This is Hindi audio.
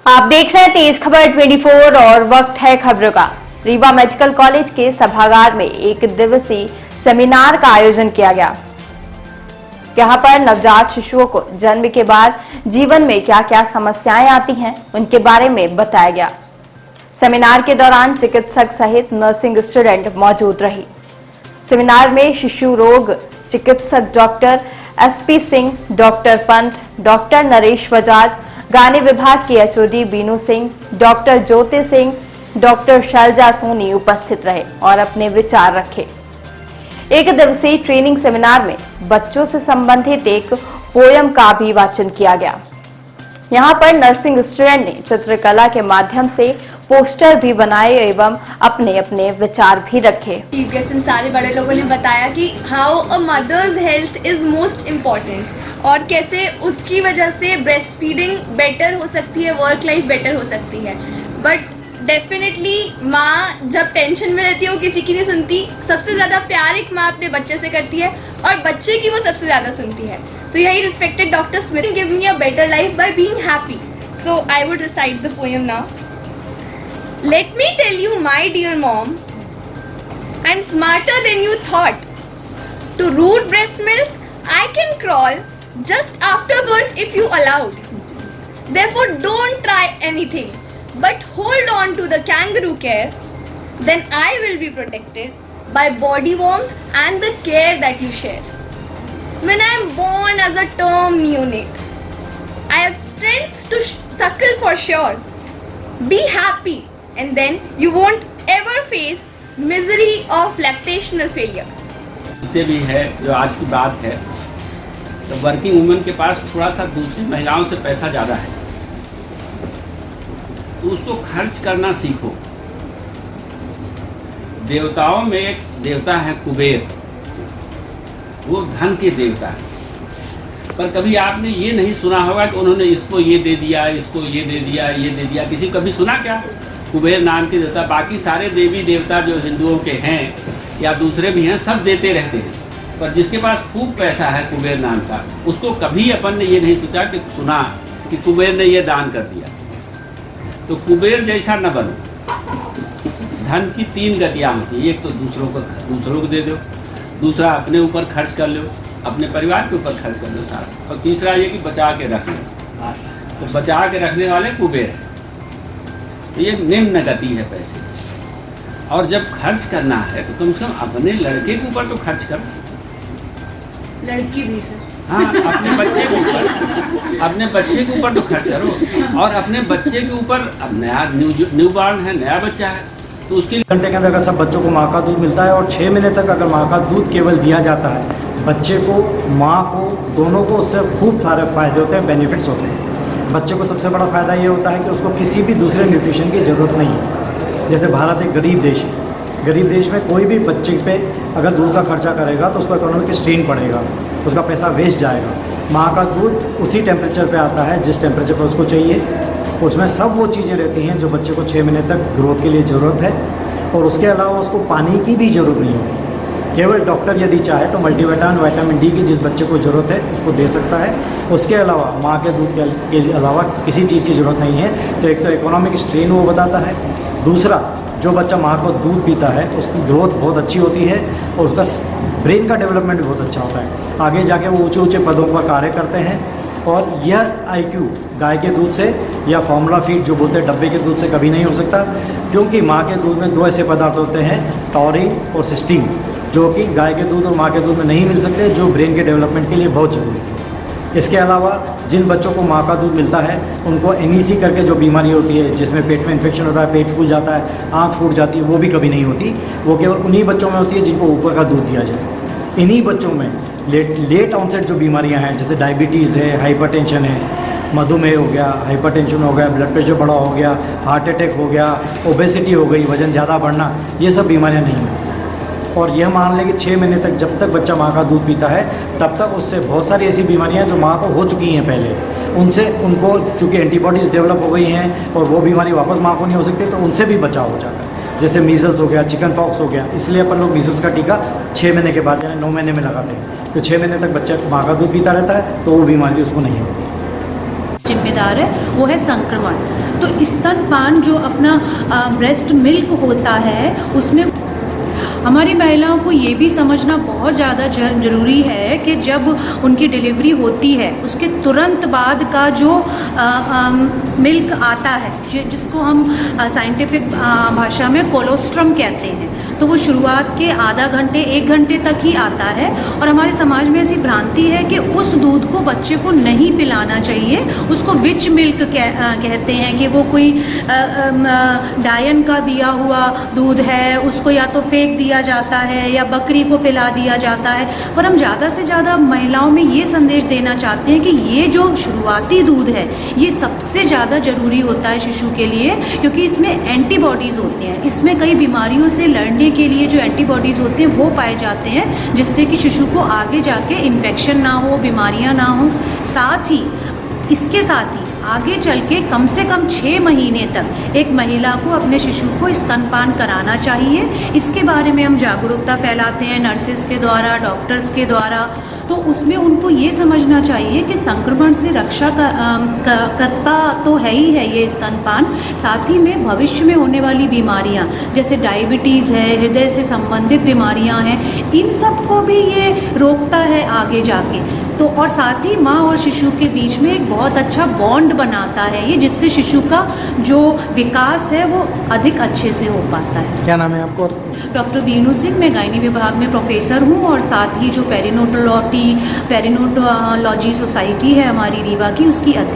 आप देख रहे हैं तेज खबर 24 और वक्त है खबरों का। रीवा मेडिकल कॉलेज के सभागार में एक दिवसीय सेमिनार का आयोजन किया गया। यहाँ पर नवजात शिशुओं को जन्म के बाद जीवन में क्या क्या समस्याएं आती हैं उनके बारे में बताया गया। सेमिनार के दौरान चिकित्सक सहित नर्सिंग स्टूडेंट मौजूद रही। सेमिनार में शिशु रोग चिकित्सक doctor SP Singh, doctor Pant, doctor Naresh Bajaj, गाने विभाग की HOD Binu Singh, doctor Jyoti Singh, doctor Selja Soni उपस्थित रहे और अपने विचार रखे। एक दिवसीय ट्रेनिंग सेमिनार में बच्चों से संबंधित एक पोयम का भी वाचन किया गया। यहाँ पर नर्सिंग स्टूडेंट ने चित्रकला के माध्यम से पोस्टर भी बनाए एवं अपने अपने विचार भी रखे। चीफ गेस्ट सारे बड़े लोगों ने बताया कि how a mother's health is most important और कैसे उसकी वजह से ब्रेस्ट फीडिंग बेटर हो सकती है, वर्क लाइफ बेटर हो सकती है। बट डेफिनेटली माँ जब टेंशन में रहती है वो किसी की नहीं सुनती। सबसे ज़्यादा प्यार एक माँ अपने बच्चे से करती है और बच्चे की वो सबसे ज़्यादा सुनती है। तो यही respected doctor Smith give me a better life by being happy. So I would recite the poem now. Let me tell you, my dear mom, I'm smarter than you thought. To root breast milk, I can crawl just after birth if you allowed. Therefore, don't try anything, but hold on to the kangaroo care. Then I will be protected by body warmth and the care that you share. When I am born as a term neonate, I have strength to suckle for sure. Be happy. And then you won't ever face misery of lactational failure. जितने भी है जो आज की बात है, तो वर्किंग वुमेन के पास थोड़ा सा दूसरी महिलाओं से पैसा ज़्यादा है, तो उसको खर्च करना सीखो। देवताओं में एक देवता है कुबेर, वो धन के देवता है। पर कभी आपने ये नहीं सुना होगा कि उन्होंने इसको ये दे दिया, इसको ये दे दिया, ये दे दिया। किसी कभी सुना क्या? कुबेर नाम के देवता, बाकी सारे देवी देवता जो हिंदुओं के हैं या दूसरे भी हैं, सब देते रहते हैं। पर जिसके पास खूब पैसा है कुबेर नाम का, उसको कभी अपन ने ये नहीं सोचा कि सुना कि कुबेर ने ये दान कर दिया। तो कुबेर जैसा न बनो। धन की 3 गतियाँ होती है। एक तो दूसरों को दे दो, दूसरा अपने ऊपर खर्च कर लो, अपने परिवार के ऊपर खर्च कर लो सारा, और तीसरा ये कि बचा के रख लो। तो बचा के रखने वाले कुबेर। ये निम्न गति है पैसे। और जब खर्च करना है तो कम से कम अपने लड़के के ऊपर तो खर्च करो। लड़की भी सर। हाँ, अपने बच्चे के ऊपर तो खर्च करो। और अपने बच्चे के ऊपर, अब नया न्यू बॉर्न है, नया बच्चा है, तो उसके घंटे के अंदर अगर सब बच्चों को माँ का दूध मिलता है और 6 महीने तक अगर माँ का दूध केवल दिया जाता है, बच्चे को, माँ को, दोनों को उससे खूब सारे फायदे होते हैं, बेनिफिट्स होते हैं। बच्चे को सबसे बड़ा फ़ायदा ये होता है कि उसको किसी भी दूसरे न्यूट्रिशन की ज़रूरत नहीं है। जैसे भारत एक गरीब देश है, गरीब देश में कोई भी बच्चे पे अगर दूध का खर्चा करेगा तो उसको इकोनॉमिक स्ट्रेन पड़ेगा, उसका पैसा वेस्ट जाएगा। माँ का दूध उसी टेम्परेचर पे आता है जिस टेम्परेचर पर उसको चाहिए। उसमें सब वो चीज़ें रहती हैं जो बच्चे को 6 महीने तक ग्रोथ के लिए ज़रूरत है, और उसके अलावा उसको पानी की भी ज़रूरत नहीं होती। केवल डॉक्टर यदि चाहे तो मल्टीविटामिन, विटामिन D की जिस बच्चे को ज़रूरत है उसको दे सकता है। उसके अलावा माँ के दूध के अलावा किसी चीज़ की ज़रूरत नहीं है। तो एक तो इकोनॉमिक स्ट्रेन वो बताता है, दूसरा जो बच्चा माँ को दूध पीता है उसकी ग्रोथ बहुत अच्छी होती है और उसका ब्रेन का डेवलपमेंट भी बहुत अच्छा होता है। आगे जाके वो ऊँचे ऊँचे पदों पर कार्य करते हैं। और यह IQ गाय के दूध से या फार्मूला फीड जो बोलते हैं डब्बे के दूध से कभी नहीं हो सकता, क्योंकि माँ के दूध में 2 ऐसे पदार्थ होते हैं, टॉरिन और सिस्टीन, जो कि गाय के दूध और माँ के दूध में नहीं मिल सकते, जो ब्रेन के डेवलपमेंट के लिए बहुत ज़रूरी है। इसके अलावा जिन बच्चों को माँ का दूध मिलता है उनको NEC करके जो बीमारी होती है, जिसमें पेट में इन्फेक्शन होता है, पेट फूल जाता है, आँख फूट जाती है, वो भी कभी नहीं होती। वो केवल उन्हीं बच्चों में होती है जिनको ऊपर का दूध दिया जाए। इन्हीं बच्चों में लेट ऑनसेट जो बीमारियाँ हैं, जैसे डायबिटीज़ है, हाइपरटेंशन है, मधुमेह हो गया, हाइपरटेंशन हो गया, ब्लड प्रेशर बढ़ा हो गया, हार्ट अटैक हो गया, ओबेसिटी हो गई, वजन ज़्यादा बढ़ना, ये सब बीमारियाँ नहीं होती। और यह मान लें कि 6 महीने तक जब तक बच्चा माँ का दूध पीता है तब तक उससे बहुत सारी ऐसी बीमारियाँ जो माँ को हो चुकी हैं पहले, उनको चूँकि एंटीबॉडीज़ डेवलप हो गई हैं और वो बीमारी वापस माँ को नहीं हो सकती, तो उनसे भी बचाव हो जाता है। जैसे मीजल्स हो गया, चिकन पॉक्स हो गया, इसलिए अपन लोग मीजल्स का टीका 6 महीने के बाद यानी 9 महीने में लगाते हैं। तो 6 महीने तक बच्चा माँ का दूध पीता रहता है तो वो बीमारी उसको नहीं होती। जिम्मेदार है, वो है संक्रमण। तो स्तनपान जो अपना ब्रेस्ट मिल्क होता है उसमें हमारी महिलाओं को ये भी समझना बहुत ज़्यादा ज़रूरी है कि जब उनकी डिलीवरी होती है उसके तुरंत बाद का जो मिल्क आता है जिसको हम साइंटिफिक भाषा में कोलोस्ट्रम कहते हैं, तो वो शुरुआत के आधा घंटे 1 घंटे तक ही आता है। और हमारे समाज में ऐसी भ्रांति है कि उस दूध को बच्चे को नहीं पिलाना चाहिए, उसको विच मिल्क कहते हैं कि वो कोई डायन का दिया हुआ दूध है, उसको या तो फेंक दिया जाता है या बकरी को पिला दिया जाता है। पर हम ज़्यादा से ज़्यादा महिलाओं में ये संदेश देना चाहते हैं कि ये जो शुरुआती दूध है ये सबसे ज़्यादा ज़रूरी होता है शिशु के लिए, क्योंकि इसमें एंटीबॉडीज़ होती हैं, इसमें कई बीमारियों से लड़ने के लिए जो एंटीबॉडीज़ होते हैं वो पाए जाते हैं, जिससे कि शिशु को आगे जाके इन्फेक्शन ना हो, बीमारियां ना हो। साथ ही इसके साथ ही आगे चल के कम से कम 6 महीने तक एक महिला को अपने शिशु को स्तनपान कराना चाहिए। इसके बारे में हम जागरूकता फैलाते हैं नर्सेस के द्वारा, डॉक्टर्स के द्वारा। तो उसमें उनको ये समझना चाहिए कि संक्रमण से रक्षा करता तो है ही है ये स्तनपान, साथ ही में भविष्य में होने वाली बीमारियां जैसे डायबिटीज़ है, हृदय से संबंधित बीमारियां हैं, इन सब को भी ये रोकता है आगे जाके। तो और साथ ही माँ और शिशु के बीच में एक बहुत अच्छा बॉन्ड बनाता है ये, जिससे शिशु का जो विकास है वो अधिक अच्छे से हो पाता है। क्या नाम है आपको? डॉक्टर बीनू सिंह, मैं गायनी विभाग में प्रोफेसर हूँ और साथ ही जो पेरिनोटोलॉजी सोसाइटी है हमारी रीवा की, उसकी